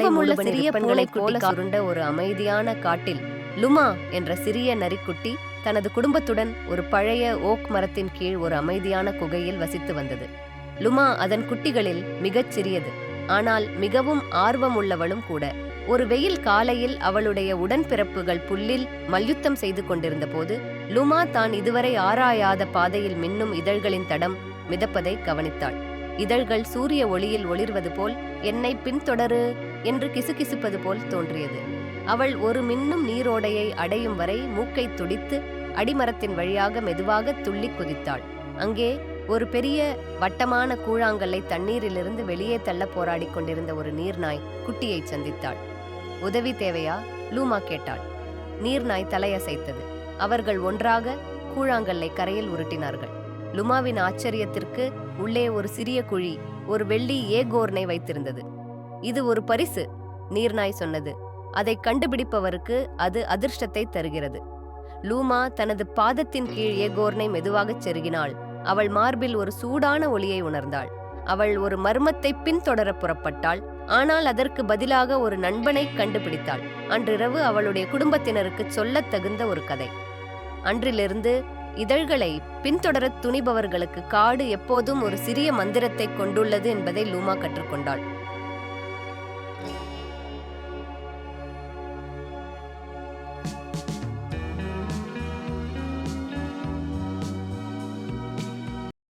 ஆர்வமுள்ள சிறிய பூனை போல சுருண்ட ஒரு அமைதியான காட்டில் லுமா என்ற சிறிய நரிக்குட்டி தனது குடும்பத்துடன் ஒரு பழைய ஓக் மரத்தின் கீழ் ஒரு அமைதியான குகையில் வசித்து வந்தது. லுமா அதன் குட்டிகளில் மிகச் சிறியது, ஆனால் மிகவும் ஆர்வமுள்ளவளும் கூட. ஒரு வெயில் காலையில் அவளுடைய உடன்பிறப்புகள் புல்லில் மல்யுத்தம் செய்து கொண்டிருந்த போது லுமா தான் இதுவரை ஆராயாத பாதையில் மின்னும் இதழ்களின் தடம் மிதப்பதை கவனித்தாள். இதழ்கள் சூரிய ஒளியில் ஒளிர்வது போல் என்னை பின்தொடரு என்று கிசுகிசுப்பது போல் தோன்றியது. அவள் ஒரு மின்னும் நீரோடையை அடையும் வரை மூக்கை துடித்து அடிமரத்தின் வழியாக மெதுவாக துள்ளி குதித்தாள். அங்கே ஒரு பெரிய வட்டமான கூழாங்கல்லை தண்ணீரிலிருந்து வெளியே தள்ள போராடி கொண்டிருந்த ஒரு நீர்நாய் குட்டியை சந்தித்தாள். உதவி தேவையா? லூமா கேட்டாள். நீர்நாய் தலையசைத்தது. அவர்கள் ஒன்றாக கூழாங்கல்லை கரையில் உருட்டினார்கள். லுமாவின் ஆச்சரியத்திற்கு உள்ளே ஒரு சிறிய குழி ஒரு வெள்ளி ஏகோர்னை வைத்திருந்தது. இது ஒரு பரிசு, நீர்நாய் சொன்னது. அதை கண்டுபிடிப்பவருக்கு அது அதிர்ஷ்டத்தை தருகிறது. லூமா தனது பாதத்தின் கீழ் ஏகோர்னை மெதுவாகச் செருகினாள். அவள் மார்பில் ஒரு சூடான ஒளியை உணர்ந்தாள். அவள் ஒரு மர்மத்தை பின்தொடர புறப்பட்டாள், ஆனால் அதற்கு பதிலாக ஒரு நண்பனை கண்டுபிடித்தாள். அன்றிரவு அவளுடைய குடும்பத்தினருக்கு சொல்லத் தகுந்த ஒரு கதை. அன்றிலிருந்து இதழ்களை பின்தொடர துணிபவர்களுக்கு காடு எப்போதும் ஒரு சிறிய மந்திரத்தை கொண்டுள்ளது என்பதை லூமா கற்றுக்கொண்டாள்.